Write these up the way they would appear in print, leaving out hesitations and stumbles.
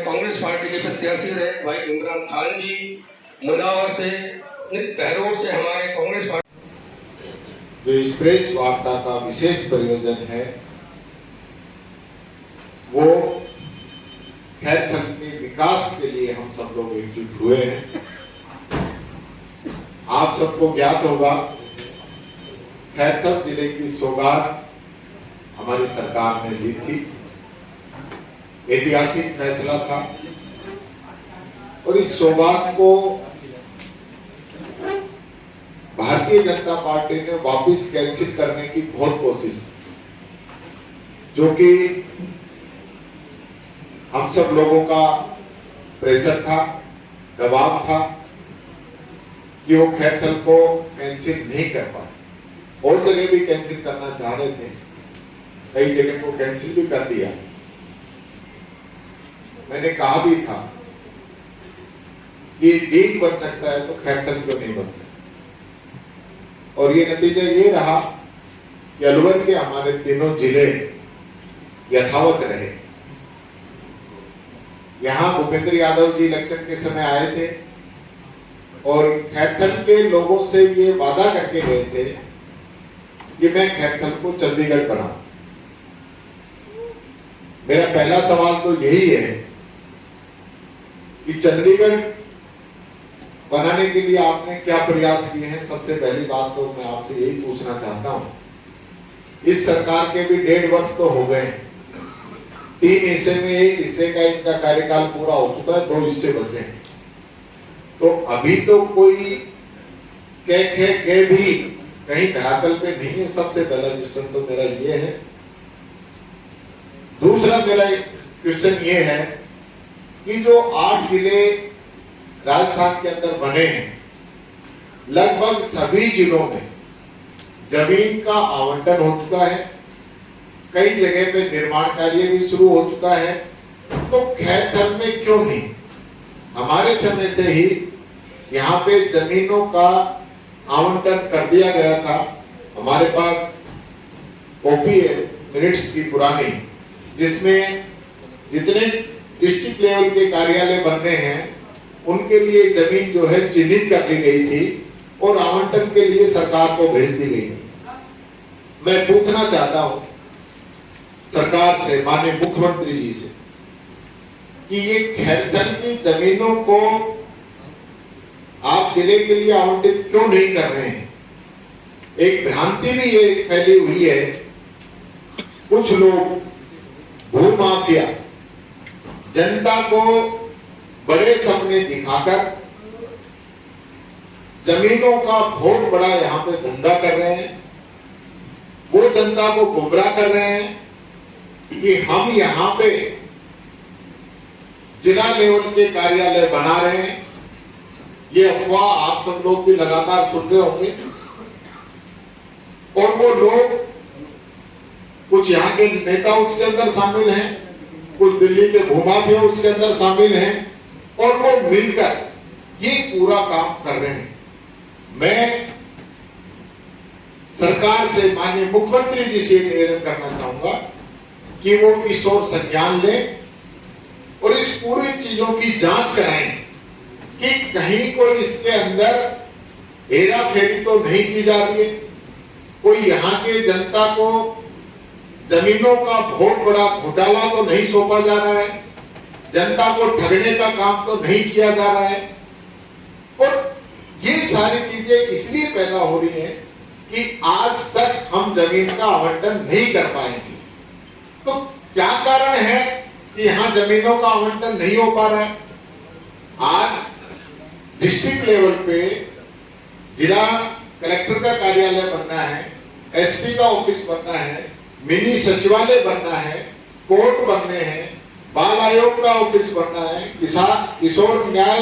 Congress party के प्रत्याशी रहे भाई इमरान खान जी मुनावर से बहरोड से हमारे कांग्रेस पार्टी जो इस प्रेस वार्ता का विशेष प्रयोजन है वो खैरथल के विकास के लिए हम सब लोग एकजुट हुए हैं। आप सबको ज्ञात होगा खैरथल जिले की सौगात हमारी सरकार ने ली थी, ऐतिहासिक फैसला था और इस सौगात को भारतीय जनता पार्टी ने वापस कैंसिल करने की बहुत कोशिश की, जो कि हम सब लोगों का प्रेशर था, दबाव था कि वो खैरथल को कैंसिल नहीं कर पाए। और जगह भी कैंसिल करना चाह रहे थे, कई जगह को कैंसिल भी कर दिया। मैंने कहा भी था कि डील बन सकता है तो खैरथल क्यों नहीं बन सकता, और ये नतीजा ये रहा कि अलवर के हमारे तीनों जिले यथावत रहे। यहां भूपेंद्र यादव जी इलेक्शन के समय आए थे और खैरथल के लोगों से ये वादा करके गए थे कि मैं खैरथल को चंडीगढ़ बनाऊं। मेरा पहला सवाल तो यही है कि चंडीगढ़ बनाने के लिए आपने क्या प्रयास किए हैं। सबसे पहली बात तो मैं आपसे यही पूछना चाहता हूं, इस सरकार के भी 1.5 वर्ष तो हो गए, 3 हिस्से में 1 हिस्से का इनका कार्यकाल पूरा हो चुका है, 2 हिस्से बचे हैं। तो अभी तो कोई कह भी कहीं धरातल पे नहीं है। सबसे पहला क्वेश्चन तो मेरा ये है। दूसरा मेरा क्वेश्चन ये है कि जो 8 जिले राजस्थान के अंदर बने हैं, लगभग सभी जिलों में जमीन का आवंटन हो चुका है, कई जगह पे निर्माण कार्य भी शुरू हो चुका है, तो खैरथल में क्यों नहीं? हमारे समय से ही यहाँ पे जमीनों का आवंटन कर दिया गया था। हमारे पास कॉपी है मिनट्स की पुरानी, जिसमें जितने डिस्ट्रिक्ट लेवल के कार्यालय बनने हैं उनके लिए जमीन जो है चिन्हित कर ली गई थी और आवंटन के लिए सरकार को भेज दी गई। मैं पूछना चाहता हूं सरकार से, माननीय मुख्यमंत्री जी से, कि ये खैरथल की जमीनों को आप जिले के लिए आवंटित क्यों नहीं कर रहे हैं? एक भ्रांति भी ये फैली हुई है, कुछ लोग भूमाफिया जनता को बड़े सपने दिखाकर जमीनों का बहुत बड़ा यहाँ पे धंधा कर रहे हैं। वो जनता को गुमराह कर रहे हैं कि हम यहाँ पे जिला लेवल के कार्यालय बना रहे हैं। ये अफवाह आप सब लोग भी लगातार सुन रहे होंगे। और वो लोग, कुछ यहाँ के नेता उसके अंदर शामिल हैं, कुछ दिल्ली के भूमाफिया उसके अंदर शामिल हैं, और वो मिलकर ये पूरा काम कर रहे हैं। मैं सरकार से, माननीय मुख्यमंत्री जी से निवेदन करना चाहूंगा कि वो इस ओर संज्ञान लें और इस पूरी चीजों की जांच कराएं कि कहीं कोई इसके अंदर हेरा फेरी तो नहीं की जा रही है, कोई यहाँ के जनता को जमीनों का बहुत बड़ा घोटाला तो नहीं सौंपा जा रहा है, जनता को ठगने का काम तो नहीं किया जा रहा है। और ये सारी चीजें इसलिए पैदा हो रही हैं कि आज तक हम जमीन का आवंटन नहीं कर पाएंगे। तो क्या कारण है कि यहाँ जमीनों का आवंटन नहीं हो पा रहा है? आज डिस्ट्रिक्ट लेवल पे जिला कलेक्टर का कार्यालय बनना है, एसपी का ऑफिस बनना है, मिनी सचिवालय बनना है, कोर्ट बनने हैं, बाल आयोग का ऑफिस बनना है, किशोर न्याय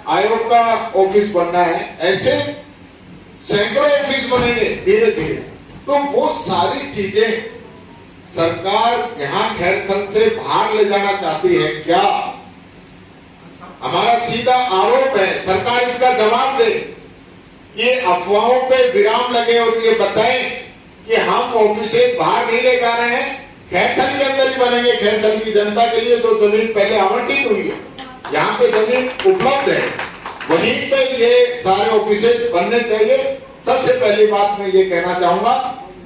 आयोग का ऑफिस बनना है, ऐसे सैकड़ों ऑफिस बनेंगे धीरे धीरे। तो वो सारी चीजें सरकार यहाँ खैरथल से बाहर ले जाना चाहती है क्या? हमारा सीधा आरोप है, सरकार इसका जवाब दे। ये अफवाहों पे विराम लगे और ये बताएं कि हम ऑफिस बाहर नहीं ले जा रहे हैं, खैरथल के अंदर ही बनेंगे, खैरथल की जनता के लिए जो जमीन पहले आवंटित हुई है, यहाँ पे जमीन उपलब्ध है, वहीं पे ये सारे ऑफिसेज बनने चाहिए। सबसे पहली बात मैं ये कहना चाहूंगा,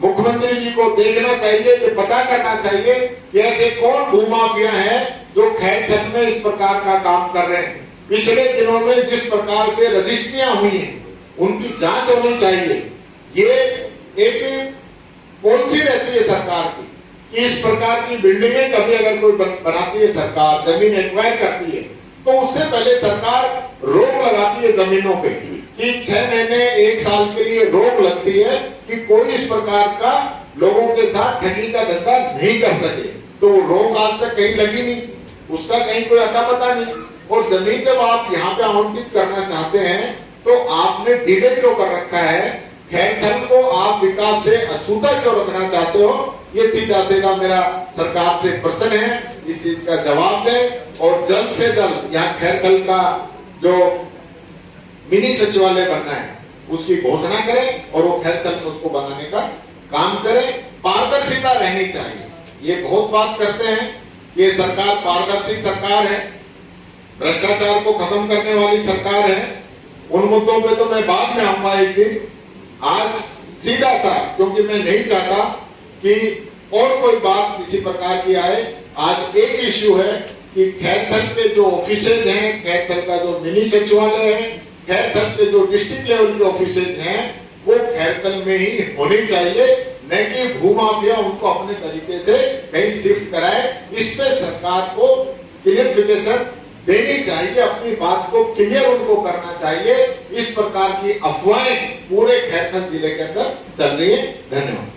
मुख्यमंत्री जी को देखना चाहिए, ये पता करना चाहिए कि ऐसे कौन भूमाफिया हैं जो खैरथल में इस प्रकार का काम कर रहे हैं। पिछले दिनों में जिस प्रकार से रजिस्ट्रियां हुई हैं, उनकी जांच होनी चाहिए। ये एक पॉलिसी रहती है सरकार की कि इस प्रकार की बिल्डिंगें कभी अगर कोई बनाती है सरकार, जमीन एक्वायर करती है, तो उससे पहले सरकार रोक लगाती है जमीनों पे कि 6 महीने 1 साल के लिए रोक लगती है कि कोई इस प्रकार का लोगों के साथ ठगी का धंधा नहीं कर सके। तो वो रोक आज तक कहीं लगी नहीं, उसका कहीं कोई अता पता नहीं। और जमीन जब आप यहाँ पे आवंटित करना चाहते हैं तो आपने डिले क्यों कर रखा है? खैरथल को आप विकास से अछूता क्यों रखना चाहते हो? ये सीधा सीधा मेरा सरकार से प्रश्न है, इस चीज का जवाब दें और जल्द से जल्द यहाँ खैरथल का जो मिनी सचिवालय बनना है उसकी घोषणा करें और वो खैरथल में उसको बनाने का काम करें। पारदर्शिता रहनी चाहिए। ये बहुत बात करते हैं कि ये सरकार पारदर्शी सरकार है, भ्रष्टाचार को खत्म करने वाली सरकार है। उन मुद्दों पे तो मैं बाद में आऊंगा एक दिन। आज सीधा सा, क्योंकि मैं नहीं चाहता कि और कोई बात किसी प्रकार की आए। आज एक इश्यू है कि खैरथल के जो ऑफिसेज हैं, खैरथल का जो मिनी सचिवालय है, खैरथल के जो डिस्ट्रिक्ट लेवल के ऑफिसेज हैं, वो खैरथल में ही होनी चाहिए, न कि भूमाफिया उनको अपने तरीके से कहीं शिफ्ट कराए। इस पे सरकार को क्लियरिफिकेशन देनी चाहिए, अपनी बात को क्लियर उनको करना चाहिए। इस प्रकार की अफवाहें पूरे खैरथल जिले के अंदर चल रही है। धन्यवाद।